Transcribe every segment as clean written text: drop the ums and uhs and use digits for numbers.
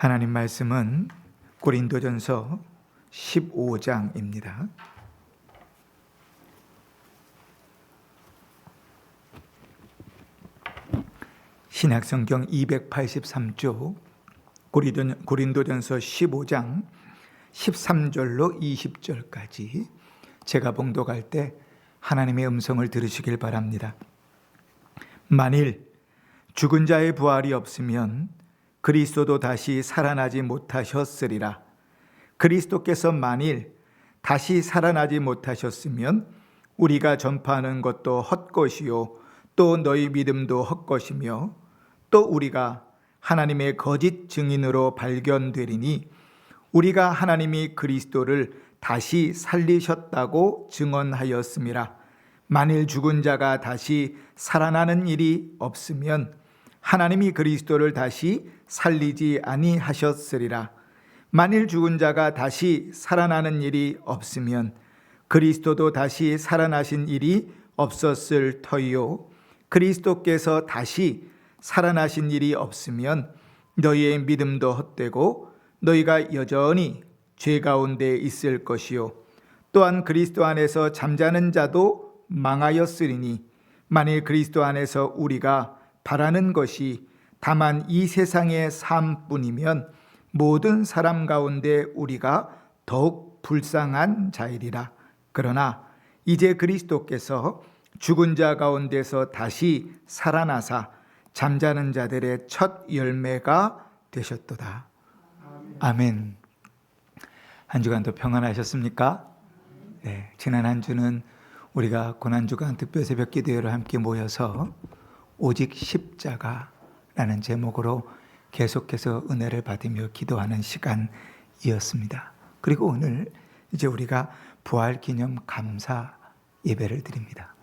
하나님 말씀은 고린도전서 15장입니다. 신약성경 283쪽 고린도전서 15장 13절로 20절까지 제가 봉독할 때 하나님의 음성을 들으시길 바랍니다. 만일 죽은 자의 부활이 없으면 그리스도도 다시 살아나지 못하셨으리라. 그리스도께서 만일 다시 살아나지 못하셨으면 우리가 전파하는 것도 헛것이요 또 너희 믿음도 헛것이며 또 우리가 하나님의 거짓 증인으로 발견되리니 우리가 하나님이 그리스도를 다시 살리셨다고 증언하였음이라. 만일 죽은 자가 다시 살아나는 일이 없으면 하나님이 그리스도를 다시 살리지 아니하셨으리라. 만일 죽은 자가 다시 살아나는 일이 없으면 그리스도도 다시 살아나신 일이 없었을 터이요 그리스도께서 다시 살아나신 일이 없으면 너희의 믿음도 헛되고 너희가 여전히 죄 가운데 있을 것이요 또한 그리스도 안에서 잠자는 자도 망하였으리니 만일 그리스도 안에서 우리가 바라는 것이 다만 이 세상의 삶뿐이면 모든 사람 가운데 우리가 더욱 불쌍한 자이리라. 그러나 이제 그리스도께서 죽은 자 가운데서 다시 살아나사 잠자는 자들의 첫 열매가 되셨도다. 아멘. 한 주간도 평안하셨습니까? 네, 지난 한 주는 우리가 고난주간 특별 새벽 기도회로 함께 모여서 오직 십자가라는 제목으로 계속해서 은혜를 받으며 기도하는 시간이었습니다. 그리고 오늘 이제 우리가 부활 기념 감사 예배를 드립니다.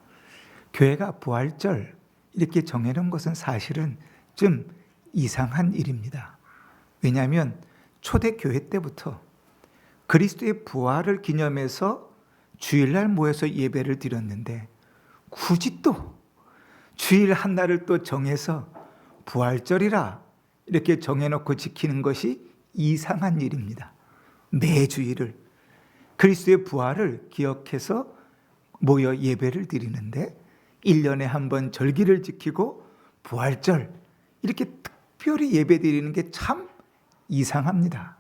교회가 부활절 이렇게 정해놓은 것은 사실은 좀 이상한 일입니다. 왜냐하면 초대교회 때부터 그리스도의 부활을 기념해서 주일날 모여서 예배를 드렸는데 굳이 또 주일 한 날을 또 정해서 부활절이라 이렇게 정해놓고 지키는 것이 이상한 일입니다. 매주일을 그리스도의 부활을 기억해서 모여 예배를 드리는데 1년에 한 번 절기를 지키고 부활절 이렇게 특별히 예배 드리는 게 참 이상합니다.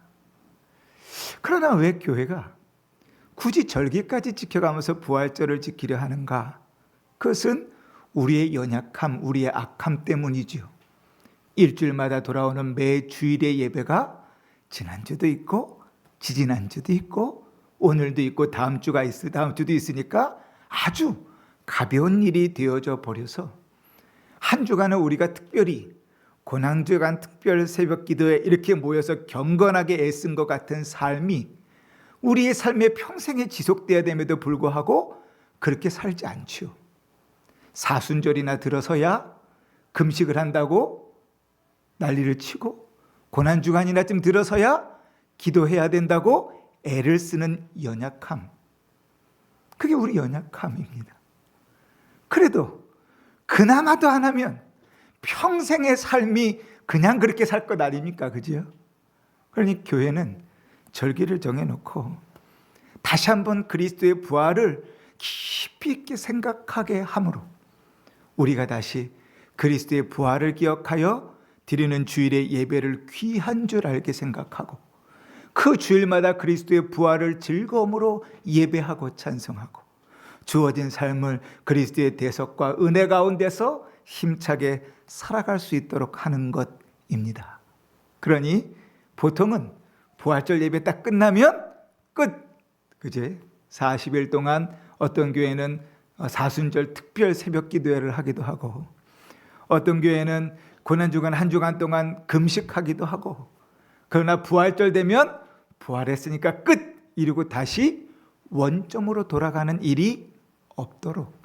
그러나 왜 교회가 굳이 절기까지 지켜가면서 부활절을 지키려 하는가? 그것은 우리의 연약함, 우리의 악함 때문이죠. 일주일마다 돌아오는 매 주일의 예배가 지난주도 있고 지지난주도 있고 오늘도 있고 다음 주도 있으니까 아주 가벼운 일이 되어져 버려서 한 주간은 우리가 특별히 고난주간 특별 새벽 기도에 이렇게 모여서 경건하게 애쓴 것 같은 삶이 우리의 삶의 평생에 지속돼야 됨에도 불구하고 그렇게 살지 않죠. 사순절이나 들어서야 금식을 한다고 난리를 치고 고난주간이나쯤 들어서야 기도해야 된다고 애를 쓰는 연약함, 그게 우리 연약함입니다. 그래도 그나마도 안 하면 평생의 삶이 그냥 그렇게 살 것 아닙니까? 그죠? 그러니 교회는 절기를 정해놓고 다시 한번 그리스도의 부활을 깊이 있게 생각하게 함으로 우리가 다시 그리스도의 부활을 기억하여 드리는 주일의 예배를 귀한 줄 알게 생각하고 그 주일마다 그리스도의 부활을 즐거움으로 예배하고 찬송하고 주어진 삶을 그리스도의 대속과 은혜 가운데서 힘차게 살아갈 수 있도록 하는 것입니다. 그러니 보통은 부활절 예배 딱 끝나면 끝! 그제 40일 동안 어떤 교회는 사순절 특별 새벽 기도회를 하기도 하고 어떤 교회는 고난주간 한 주간 동안 금식하기도 하고 그러나 부활절 되면 부활했으니까 끝! 이러고 다시 원점으로 돌아가는 일이 없도록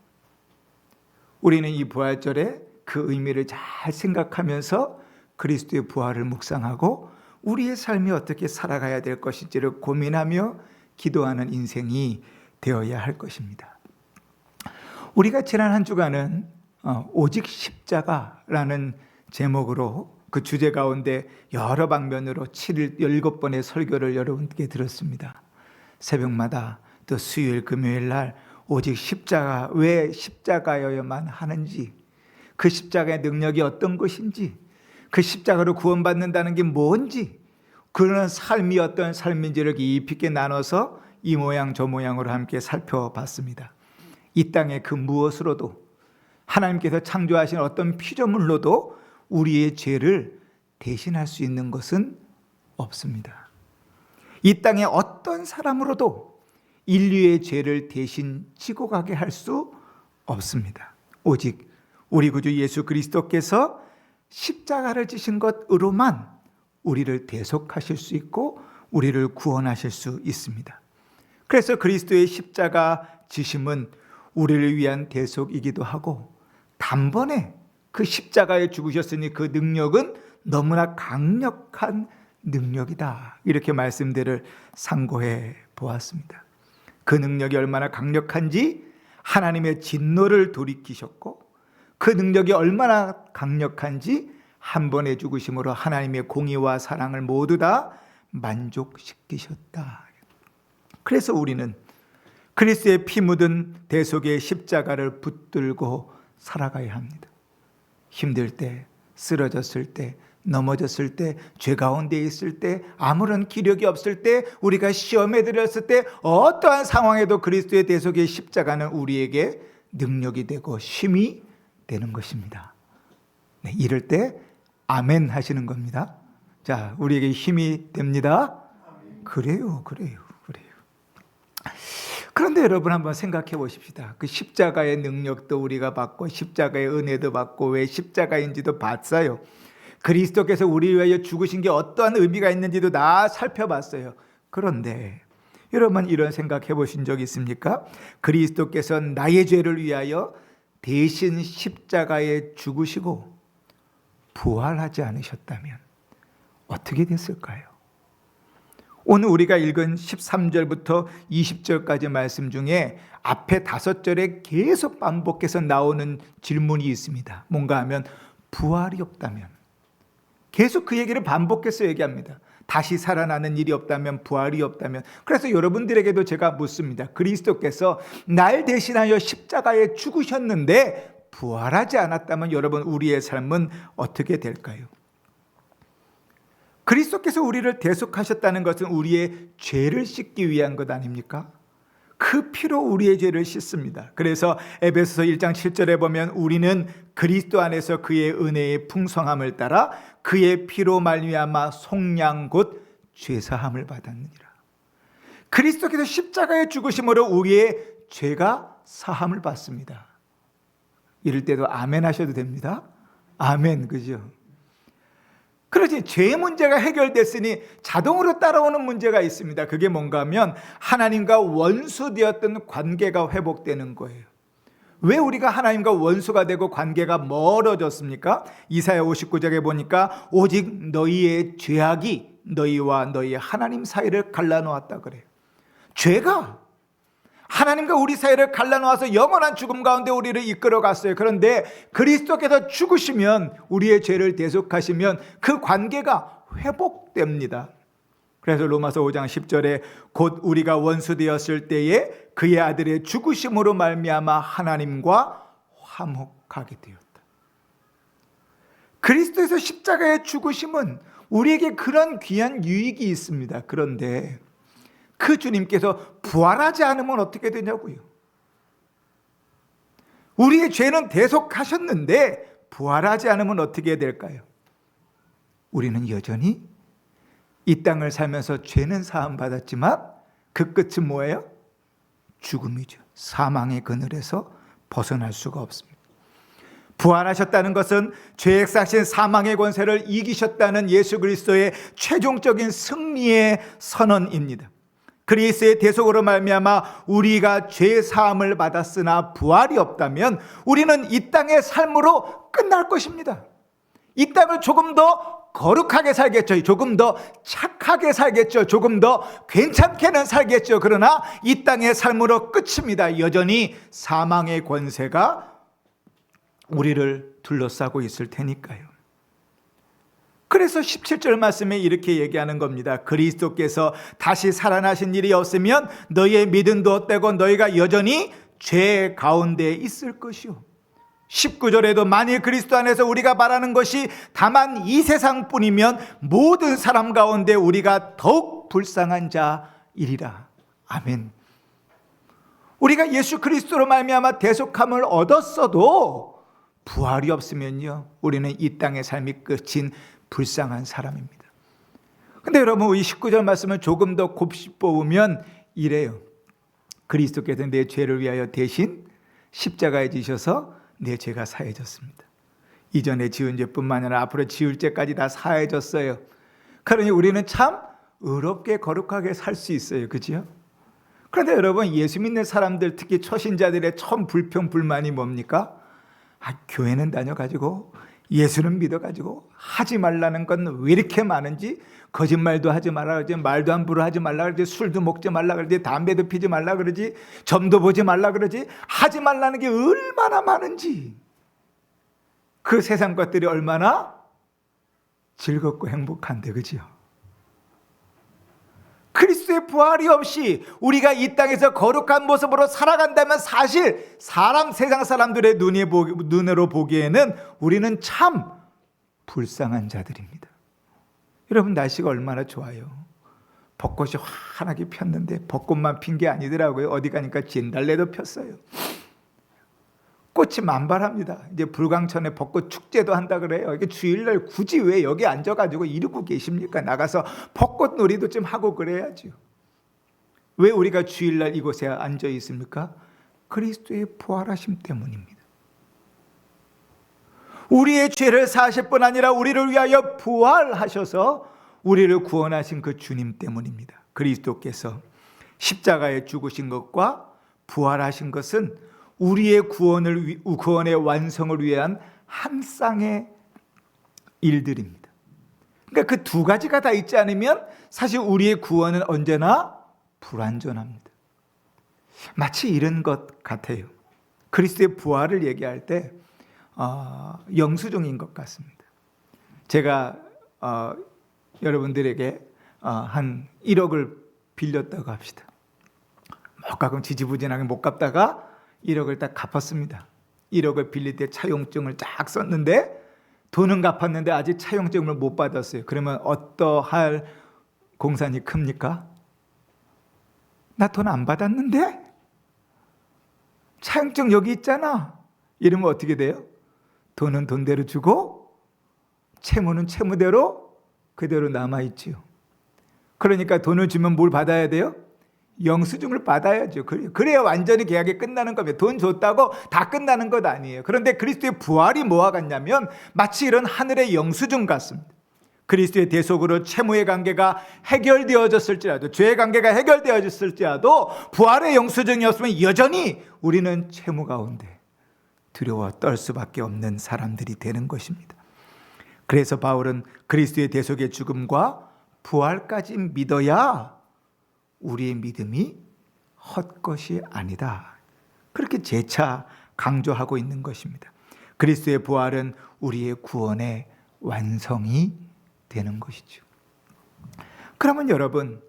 우리는 이 부활절에 그 의미를 잘 생각하면서 그리스도의 부활을 묵상하고 우리의 삶이 어떻게 살아가야 될 것인지를 고민하며 기도하는 인생이 되어야 할 것입니다. 우리가 지난 한 주간은 오직 십자가라는 제목으로 그 주제 가운데 여러 방면으로 7일 7번의 설교를 여러분께 들었습니다. 새벽마다 또 수요일 금요일 날 오직 십자가, 왜 십자가여야만 하는지, 그 십자가의 능력이 어떤 것인지, 그 십자가로 구원받는다는 게 뭔지, 그런 삶이 어떤 삶인지를 깊이 있게 나눠서 이 모양 저 모양으로 함께 살펴봤습니다. 이 땅의 그 무엇으로도, 하나님께서 창조하신 어떤 피조물로도 우리의 죄를 대신할 수 있는 것은 없습니다. 이 땅의 어떤 사람으로도 인류의 죄를 대신 지고 가게 할 수 없습니다. 오직 우리 구주 예수 그리스도께서 십자가를 지신 것으로만 우리를 대속하실 수 있고 우리를 구원하실 수 있습니다. 그래서 그리스도의 십자가 지심은 우리를 위한 대속이기도 하고, 단번에 그 십자가에 죽으셨으니 그 능력은 너무나 강력한 능력이다, 이렇게 말씀들을 상고해 보았습니다. 그 능력이 얼마나 강력한지 하나님의 진노를 돌이키셨고, 그 능력이 얼마나 강력한지 한 번의 죽으심으로 하나님의 공의와 사랑을 모두 다 만족시키셨다. 그래서 우리는 그리스도의 피 묻은 대속의 십자가를 붙들고 살아가야 합니다. 힘들 때, 쓰러졌을 때, 넘어졌을 때, 죄 가운데 있을 때, 아무런 기력이 없을 때, 우리가 시험에 들었을 때, 어떠한 상황에도 그리스도의 대속의 십자가는 우리에게 능력이 되고 힘이 되는 것입니다. 네, 이럴 때 아멘 하시는 겁니다. 자, 우리에게 힘이 됩니다. 그래요. 그런데 여러분 한번 생각해 보십시다. 그 십자가의 능력도 우리가 받고 십자가의 은혜도 받고 왜 십자가인지도 봤어요. 그리스도께서 우리 위하여 죽으신 게 어떠한 의미가 있는지도 다 살펴봤어요. 그런데 여러분 이런 생각해 보신 적 있습니까? 그리스도께서 나의 죄를 위하여 대신 십자가에 죽으시고 부활하지 않으셨다면 어떻게 됐을까요? 오늘 우리가 읽은 13절부터 20절까지 말씀 중에 앞에 5절에 계속 반복해서 나오는 질문이 있습니다. 뭔가 하면 부활이 없다면, 계속 그 얘기를 반복해서 얘기합니다. 다시 살아나는 일이 없다면, 부활이 없다면. 그래서 여러분들에게도 제가 묻습니다. 그리스도께서 날 대신하여 십자가에 죽으셨는데 부활하지 않았다면 여러분 우리의 삶은 어떻게 될까요? 그리스도께서 우리를 대속하셨다는 것은 우리의 죄를 씻기 위한 것 아닙니까? 그 피로 우리의 죄를 씻습니다. 그래서 에베소서 1장 7절에 보면 우리는 그리스도 안에서 그의 은혜의 풍성함을 따라 그의 피로 말미암아 속량 곧 죄사함을 받았느니라. 그리스도께서 십자가에 죽으심으로 우리의 죄가 사함을 받습니다. 이럴 때도 아멘 하셔도 됩니다. 아멘, 그죠? 그렇지, 죄의 문제가 해결됐으니 자동으로 따라오는 문제가 있습니다. 그게 뭔가 하면 하나님과 원수되었던 관계가 회복되는 거예요. 왜 우리가 하나님과 원수가 되고 관계가 멀어졌습니까? 이사야 59장에 보니까 오직 너희의 죄악이 너희와 너희 하나님 사이를 갈라놓았다 그래요. 죄가 하나님과 우리 사이를 갈라놓아서 영원한 죽음 가운데 우리를 이끌어갔어요. 그런데 그리스도께서 죽으시면, 우리의 죄를 대속하시면 그 관계가 회복됩니다. 그래서 로마서 5장 10절에 곧 우리가 원수되었을 때에 그의 아들의 죽으심으로 말미암아 하나님과 화목하게 되었다. 그리스도에서 십자가의 죽으심은 우리에게 그런 귀한 유익이 있습니다. 그런데 그 주님께서 부활하지 않으면 어떻게 되냐고요. 우리의 죄는 대속하셨는데 부활하지 않으면 어떻게 될까요? 우리는 여전히 이 땅을 살면서 죄는 사함 받았지만 그 끝은 뭐예요? 죽음이죠. 사망의 그늘에서 벗어날 수가 없습니다. 부활하셨다는 것은 죄의 싹신 사망의 권세를 이기셨다는 예수 그리스도의 최종적인 승리의 선언입니다. 그리스도의 대속으로 말미암아 우리가 죄 사함을 받았으나 부활이 없다면 우리는 이 땅의 삶으로 끝날 것입니다. 이 땅을 조금 더 거룩하게 살겠죠. 조금 더 착하게 살겠죠. 조금 더 괜찮게는 살겠죠. 그러나 이 땅의 삶으로 끝입니다. 여전히 사망의 권세가 우리를 둘러싸고 있을 테니까요. 그래서 17절 말씀에 이렇게 얘기하는 겁니다. 그리스도께서 다시 살아나신 일이 없으면 너희의 믿음도 헛되고 너희가 여전히 죄 가운데 있을 것이요. 19절에도 만일 그리스도 안에서 우리가 말하는 것이 다만 이 세상뿐이면 모든 사람 가운데 우리가 더욱 불쌍한 자이리라. 아멘. 우리가 예수 그리스도로 말미암아 대속함을 얻었어도 부활이 없으면요, 우리는 이 땅의 삶이 끝인 불쌍한 사람입니다. 근데 여러분, 이 19절 말씀을 조금 더 곱씹어보면 이래요. 그리스도께서 내 죄를 위하여 대신 십자가에 지셔서 내 죄가 사해졌습니다. 이전에 지은 죄뿐만 아니라 앞으로 지을 죄까지 다 사해졌어요. 그러니 우리는 참 의롭게 거룩하게 살 수 있어요. 그죠? 그런데 여러분, 예수 믿는 사람들, 특히 초신자들의 처음 불평 불만이 뭡니까? 교회는 다녀가지고 예수는 믿어가지고 하지 말라는 건 왜 이렇게 많은지, 거짓말도 하지 말라 그러지, 말도 함부로 하지 말라 그러지, 술도 먹지 말라 그러지, 담배도 피지 말라 그러지, 점도 보지 말라 그러지, 하지 말라는 게 얼마나 많은지, 그 세상 것들이 얼마나 즐겁고 행복한데, 그지요? 그리스도의 부활이 없이 우리가 이 땅에서 거룩한 모습으로 살아간다면 사실 세상 사람들의 눈으로 보기에는 우리는 참 불쌍한 자들입니다. 여러분, 날씨가 얼마나 좋아요. 벚꽃이 환하게 폈는데 벚꽃만 핀 게 아니더라고요. 어디 가니까 진달래도 폈어요. 꽃이 만발합니다. 이제 불광천에 벚꽃 축제도 한다 그래요. 이게 주일날 굳이 왜 여기 앉아가지고 이러고 계십니까? 나가서 벚꽃 놀이도 좀 하고 그래야죠. 왜 우리가 주일날 이곳에 앉아 있습니까? 그리스도의 부활하심 때문입니다. 우리의 죄를 사실 뿐 아니라 우리를 위하여 부활하셔서 우리를 구원하신 그 주님 때문입니다. 그리스도께서 십자가에 죽으신 것과 부활하신 것은 우리의 구원의 완성을 위한 한 쌍의 일들입니다. 그러니까 그 두 가지가 다 있지 않으면 사실 우리의 구원은 언제나 불완전합니다. 마치 이런 것 같아요. 그리스도의 부활을 얘기할 때 영수증인 것 같습니다. 제가 여러분들에게 한 1억을 빌렸다고 합시다. 가끔 지지부진하게 못 갚다가 1억을 딱 갚았습니다. 1억을 빌릴 때 차용증을 쫙 썼는데 돈은 갚았는데 아직 차용증을 못 받았어요. 그러면 어떠할 공산이 큽니까? 나 돈 안 받았는데? 차용증 여기 있잖아. 이러면 어떻게 돼요? 돈은 돈대로 주고 채무는 채무대로 그대로 남아있지요. 그러니까 돈을 주면 뭘 받아야 돼요? 영수증을 받아야죠. 그래야 완전히 계약이 끝나는 겁니다. 돈 줬다고 다 끝나는 것 아니에요. 그런데 그리스도의 부활이 뭐와 같냐면 마치 이런 하늘의 영수증 같습니다. 그리스도의 대속으로 채무의 관계가 해결되어졌을지라도, 죄의 관계가 해결되어졌을지라도 부활의 영수증이었으면 여전히 우리는 채무 가운데 두려워 떨 수밖에 없는 사람들이 되는 것입니다. 그래서 바울은 그리스도의 대속의 죽음과 부활까지 믿어야 우리의 믿음이 헛것이 아니다, 그렇게 재차 강조하고 있는 것입니다. 그리스도의 부활은 우리의 구원의 완성이 되는 것이죠. 그러면 여러분,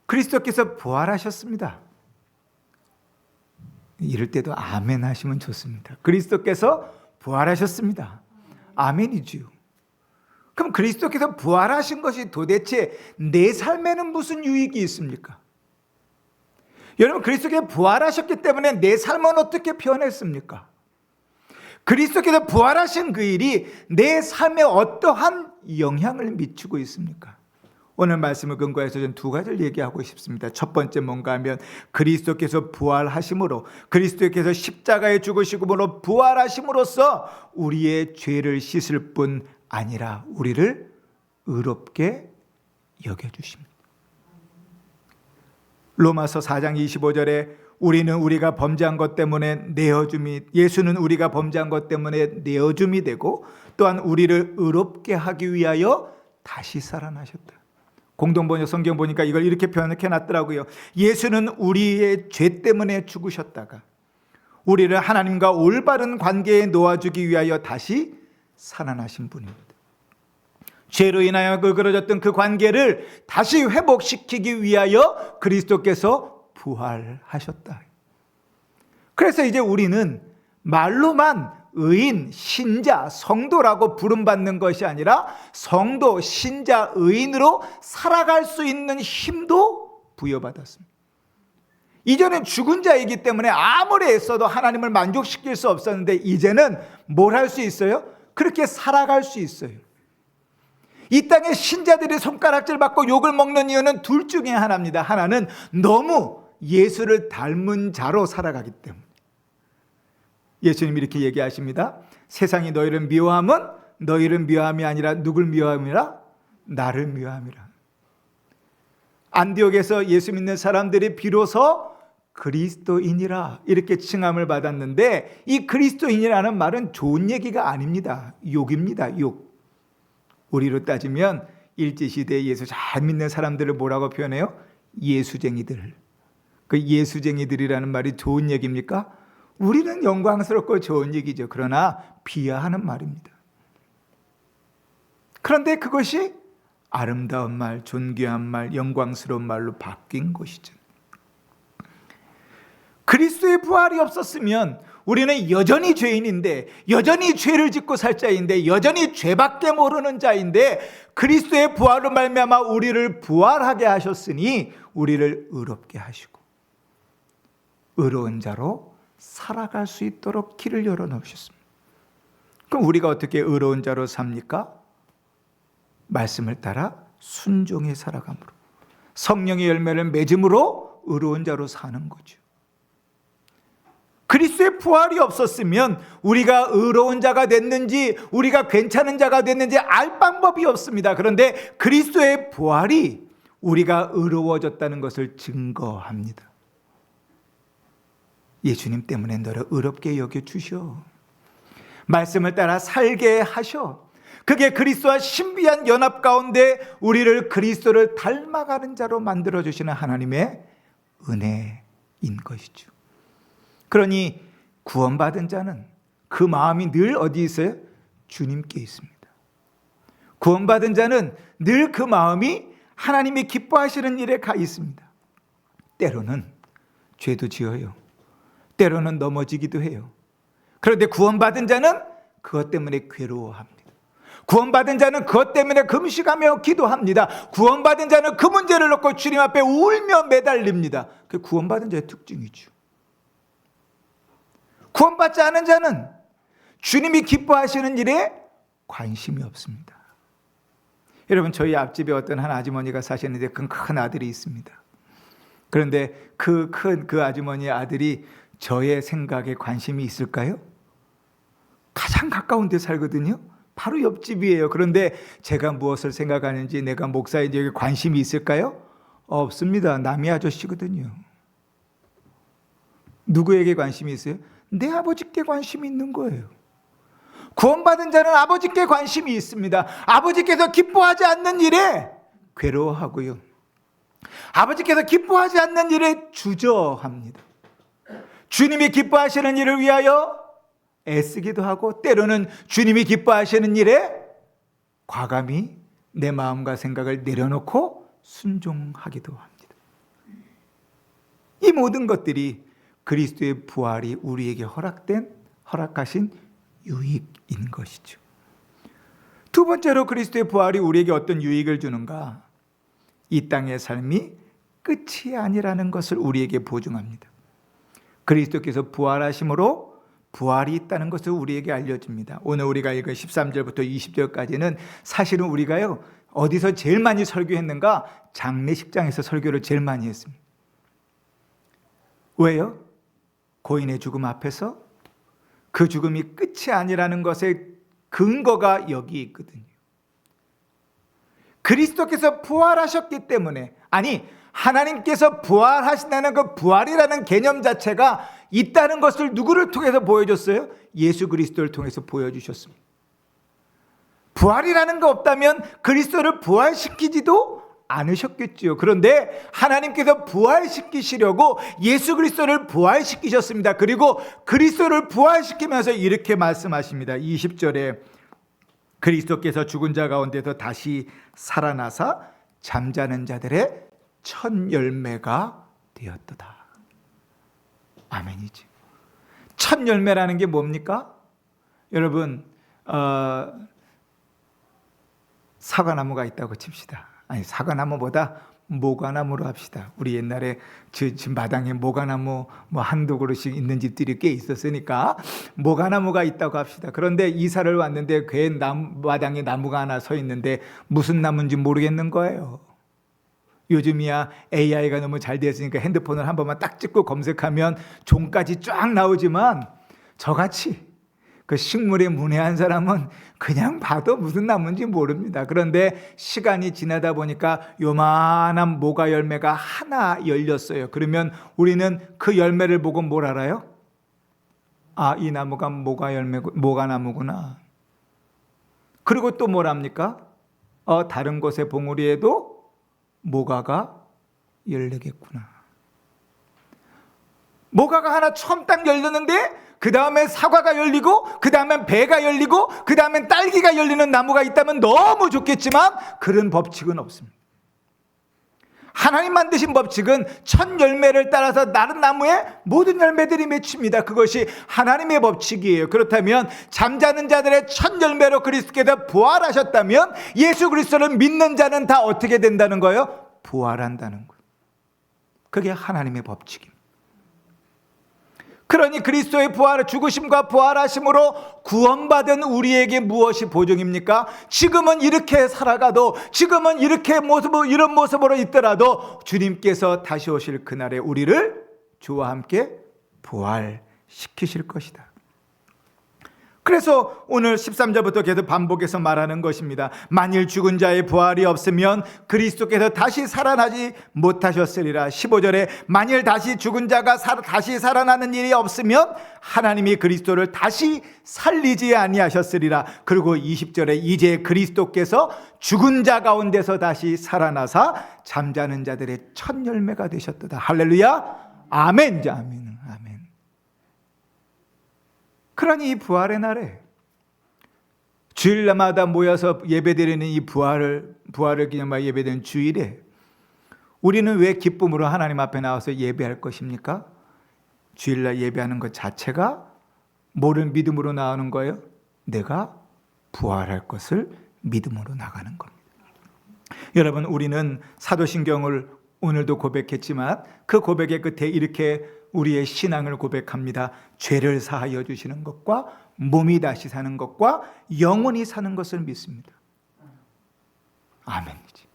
그리스도께서 부활하셨습니다. 이럴 때도 아멘 하시면 좋습니다. 그리스도께서 부활하셨습니다. 아멘이지요. 그럼 그리스도께서 부활하신 것이 도대체 내 삶에는 무슨 유익이 있습니까? 여러분, 그리스도께서 부활하셨기 때문에 내 삶은 어떻게 변했습니까? 그리스도께서 부활하신 그 일이 내 삶에 어떠한 영향을 미치고 있습니까? 오늘 말씀을 근거해서 저는 두 가지를 얘기하고 싶습니다. 첫 번째 뭔가 하면 그리스도께서 부활하심으로, 그리스도께서 십자가에 죽으시므로 부활하심으로써 우리의 죄를 씻을 뿐 아니라 우리를 의롭게 여겨주십니다. 로마서 4장 25절에 우리는 우리가 범죄한 것 때문에 예수는 우리가 범죄한 것 때문에 내어줌이 되고 또한 우리를 의롭게 하기 위하여 다시 살아나셨다. 공동번역 성경 보니까 이걸 이렇게 표현해 놨더라고요. 예수는 우리의 죄 때문에 죽으셨다가 우리를 하나님과 올바른 관계에 놓아주기 위하여 다시 살아나신 분입니다. 죄로 인하여 그그러졌던 그 관계를 다시 회복시키기 위하여 그리스도께서 부활하셨다. 그래서 이제 우리는 말로만 의인, 신자, 성도라고 부름받는 것이 아니라 성도, 신자, 의인으로 살아갈 수 있는 힘도 부여받았습니다. 이전엔 죽은 자이기 때문에 아무리 애써도 하나님을 만족시킬 수 없었는데 이제는 뭘 할 수 있어요? 그렇게 살아갈 수 있어요. 이 땅의 신자들이 손가락질 받고 욕을 먹는 이유는 둘 중에 하나입니다. 하나는 너무 예수를 닮은 자로 살아가기 때문에. 예수님이 이렇게 얘기하십니다. 세상이 너희를 미워함은 너희를 미워함이 아니라 누굴 미워함이라? 나를 미워함이라. 안디옥에서 예수 믿는 사람들이 비로소 그리스도인이라 이렇게 칭함을 받았는데, 이 그리스도인이라는 말은 좋은 얘기가 아닙니다. 욕입니다. 욕. 우리로 따지면 일제시대에 예수 잘 믿는 사람들을 뭐라고 표현해요? 예수쟁이들. 그 예수쟁이들이라는 말이 좋은 얘기입니까? 우리는 영광스럽고 좋은 얘기죠. 그러나 비하하는 말입니다. 그런데 그것이 아름다운 말, 존귀한 말, 영광스러운 말로 바뀐 것이죠. 그리스도의 부활이 없었으면 우리는 여전히 죄인인데, 여전히 죄를 짓고 살 자인데, 여전히 죄밖에 모르는 자인데, 그리스도의 부활로 말미암아 우리를 부활하게 하셨으니 우리를 의롭게 하시고 의로운 자로 살아갈 수 있도록 길을 열어놓으셨습니다. 그럼 우리가 어떻게 의로운 자로 삽니까? 말씀을 따라 순종히 살아감으로, 성령의 열매를 맺음으로 의로운 자로 사는 거죠. 그리스도의 부활이 없었으면 우리가 의로운 자가 됐는지, 우리가 괜찮은 자가 됐는지 알 방법이 없습니다. 그런데 그리스도의 부활이 우리가 의로워졌다는 것을 증거합니다. 예수님 때문에 너를 의롭게 여겨주셔. 말씀을 따라 살게 하셔. 그게 그리스도와 신비한 연합 가운데 우리를 그리스도를 닮아가는 자로 만들어주시는 하나님의 은혜인 것이죠. 그러니 구원받은 자는 그 마음이 늘 어디 있어요? 주님께 있습니다. 구원받은 자는 늘 그 마음이 하나님이 기뻐하시는 일에 가 있습니다. 때로는 죄도 지어요. 때로는 넘어지기도 해요. 그런데 구원받은 자는 그것 때문에 괴로워합니다. 구원받은 자는 그것 때문에 금식하며 기도합니다. 구원받은 자는 그 문제를 놓고 주님 앞에 울며 매달립니다. 그게 구원받은 자의 특징이죠. 구원받지 않은 자는 주님이 기뻐하시는 일에 관심이 없습니다. 여러분, 저희 앞집에 어떤 한 아주머니가 사시는데 큰 아들이 있습니다. 그런데 그 아주머니의 아들이 저의 생각에 관심이 있을까요? 가장 가까운 데 살거든요. 바로 옆집이에요. 그런데 제가 무엇을 생각하는지, 내가 목사인지 여기 관심이 있을까요? 없습니다. 남의 아저씨거든요. 누구에게 관심이 있어요? 내 아버지께 관심이 있는 거예요. 구원받은 자는 아버지께 관심이 있습니다. 아버지께서 기뻐하지 않는 일에 괴로워하고요. 아버지께서 기뻐하지 않는 일에 주저합니다. 주님이 기뻐하시는 일을 위하여 애쓰기도 하고, 때로는 주님이 기뻐하시는 일에 과감히 내 마음과 생각을 내려놓고 순종하기도 합니다. 이 모든 것들이 그리스도의 부활이 우리에게 허락하신 유익인 것이죠. 두 번째로 그리스도의 부활이 우리에게 어떤 유익을 주는가? 이 땅의 삶이 끝이 아니라는 것을 우리에게 보증합니다. 그리스도께서 부활하심으로 부활이 있다는 것을 우리에게 알려줍니다. 오늘 우리가 읽은 13절부터 20절까지는 사실은 우리가요, 어디서 제일 많이 설교했는가? 장례식장에서 설교를 제일 많이 했습니다. 왜요? 고인의 죽음 앞에서 그 죽음이 끝이 아니라는 것의 근거가 여기 있거든요. 그리스도께서 부활하셨기 때문에, 아니, 하나님께서 부활하신다는 그 부활이라는 개념 자체가 있다는 것을 누구를 통해서 보여줬어요? 예수 그리스도를 통해서 보여주셨습니다. 부활이라는 거 없다면 그리스도를 부활시키지도 않으셨겠지요. 그런데 하나님께서 부활시키시려고 예수 그리스도를 부활시키셨습니다. 그리고 그리스도를 부활시키면서 이렇게 말씀하십니다. 20절에 그리스도께서 죽은 자 가운데서 다시 살아나사 잠자는 자들의 첫 열매가 되었도다. 아멘이지. 첫 열매라는 게 뭡니까? 여러분, 사과나무가 있다고 칩시다. 아니, 사과나무보다 모과나무로 합시다. 우리 옛날에 집 마당에 모과나무 한두 그루씩 있는 집들이 꽤 있었으니까 모과나무가 있다고 합시다. 그런데 이사를 왔는데 마당에 나무가 하나 서 있는데 무슨 나무인지 모르겠는 거예요. 요즘이야 AI가 너무 잘 됐으니까 핸드폰을 한 번만 딱 찍고 검색하면 종까지 쫙 나오지만 저같이 그 식물에 문외한 사람은 그냥 봐도 무슨 나무인지 모릅니다. 그런데 시간이 지나다 보니까 요만한 모과 열매가 하나 열렸어요. 그러면 우리는 그 열매를 보고 뭘 알아요? 아, 이 나무가 모과나무구나. 그리고 또 뭘 합니까? 다른 곳의 봉우리에도 모과가 열리겠구나. 모과가 하나 처음 딱 열렸는데 그 다음에 사과가 열리고 그 다음엔 배가 열리고 그 다음엔 딸기가 열리는 나무가 있다면 너무 좋겠지만 그런 법칙은 없습니다. 하나님 만드신 법칙은 첫 열매를 따라서 다른 나무에 모든 열매들이 맺힙니다. 그것이 하나님의 법칙이에요. 그렇다면 잠자는 자들의 첫 열매로 그리스도께서 부활하셨다면 예수 그리스도를 믿는 자는 다 어떻게 된다는 거예요? 부활한다는 거예요. 그게 하나님의 법칙입니다. 그러니 그리스도의 죽으심과 부활하심으로 구원받은 우리에게 무엇이 보증입니까? 지금은 이렇게 살아가도, 지금은 이런 모습으로 있더라도 주님께서 다시 오실 그날에 우리를 주와 함께 부활시키실 것이다. 그래서 오늘 13절부터 계속 반복해서 말하는 것입니다. 만일 죽은 자의 부활이 없으면 그리스도께서 다시 살아나지 못하셨으리라. 15절에 만일 다시 죽은 자가 다시 살아나는 일이 없으면 하나님이 그리스도를 다시 살리지 아니하셨으리라. 그리고 20절에 이제 그리스도께서 죽은 자 가운데서 다시 살아나사 잠자는 자들의 첫 열매가 되셨도다. 할렐루야. 아멘. 아멘. 그러니 이 부활의 날에 주일마다 모여서 예배드리는 이 부활을 기념하여 예배드리는 주일에 우리는 왜 기쁨으로 하나님 앞에 나와서 예배할 것입니까? 주일날 예배하는 것 자체가 뭐를 믿음으로 나오는 거예요? 내가 부활할 것을 믿음으로 나가는 겁니다. 여러분, 우리는 사도신경을 오늘도 고백했지만 그 고백의 끝에 이렇게 우리의 신앙을 고백합니다. 죄를 사하여 주시는 것과 몸이 다시 사는 것과 영원히 사는 것을 믿습니다. 아멘이지.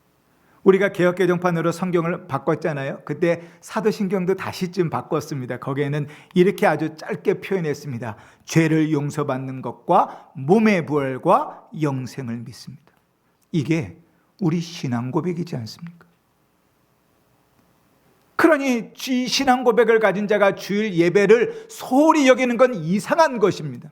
우리가 개역개정판으로 성경을 바꿨잖아요. 그때 사도신경도 다시 좀 바꿨습니다. 거기에는 이렇게 아주 짧게 표현했습니다. 죄를 용서받는 것과 몸의 부활과 영생을 믿습니다. 이게 우리 신앙 고백이지 않습니까? 그러니 신앙 고백을 가진 자가 주일 예배를 소홀히 여기는 건 이상한 것입니다.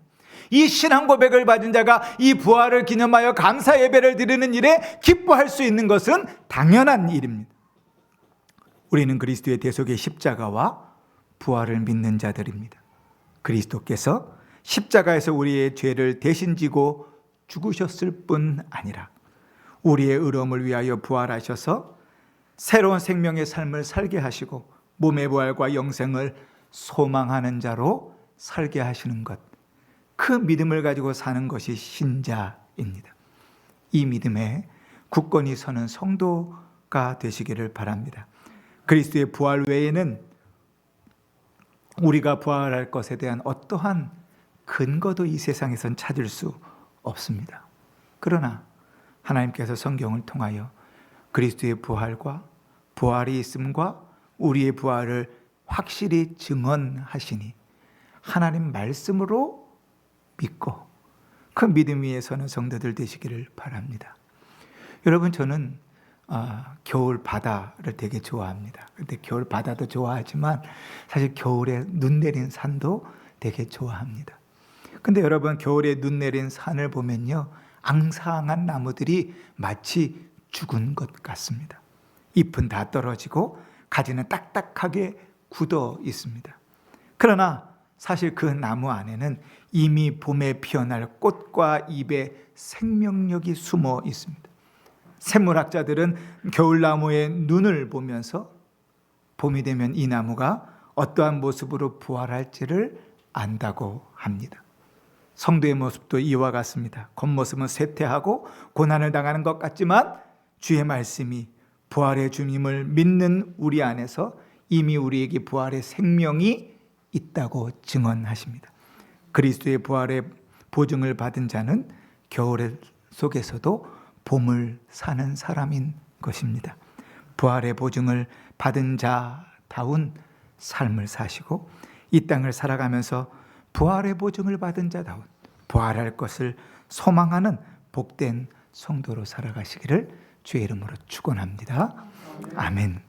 이 신앙 고백을 받은 자가 이 부활을 기념하여 감사 예배를 드리는 일에 기뻐할 수 있는 것은 당연한 일입니다. 우리는 그리스도의 대속의 십자가와 부활을 믿는 자들입니다. 그리스도께서 십자가에서 우리의 죄를 대신 지고 죽으셨을 뿐 아니라 우리의 의로움을 위하여 부활하셔서 새로운 생명의 삶을 살게 하시고 몸의 부활과 영생을 소망하는 자로 살게 하시는 것, 그 믿음을 가지고 사는 것이 신자입니다. 이 믿음에 굳건히 서는 성도가 되시기를 바랍니다. 그리스도의 부활 외에는 우리가 부활할 것에 대한 어떠한 근거도 이 세상에선 찾을 수 없습니다. 그러나 하나님께서 성경을 통하여 그리스도의 부활과 부활이 있음과 우리의 부활을 확실히 증언하시니 하나님 말씀으로 믿고 그 믿음 위에 서는 성도들 되시기를 바랍니다. 여러분, 저는 겨울 바다를 되게 좋아합니다. 근데 겨울 바다도 좋아하지만 사실 겨울에 눈 내린 산도 되게 좋아합니다. 근데 여러분, 겨울에 눈 내린 산을 보면요, 앙상한 나무들이 마치 죽은 것 같습니다. 잎은 다 떨어지고 가지는 딱딱하게 굳어 있습니다. 그러나 사실 그 나무 안에는 이미 봄에 피어날 꽃과 잎의 생명력이 숨어 있습니다. 생물학자들은 겨울나무의 눈을 보면서 봄이 되면 이 나무가 어떠한 모습으로 부활할지를 안다고 합니다. 성도의 모습도 이와 같습니다. 겉모습은 쇠퇴하고 고난을 당하는 것 같지만 주의 말씀이 부활의 주님을 믿는 우리 안에서 이미 우리에게 부활의 생명이 있다고 증언하십니다. 그리스도의 부활의 보증을 받은 자는 겨울 속에서도 봄을 사는 사람인 것입니다. 부활의 보증을 받은 자다운 삶을 사시고 이 땅을 살아가면서 부활의 보증을 받은 자다운 부활할 것을 소망하는 복된 성도로 살아가시기를 주의 이름으로 축원합니다. 아멘.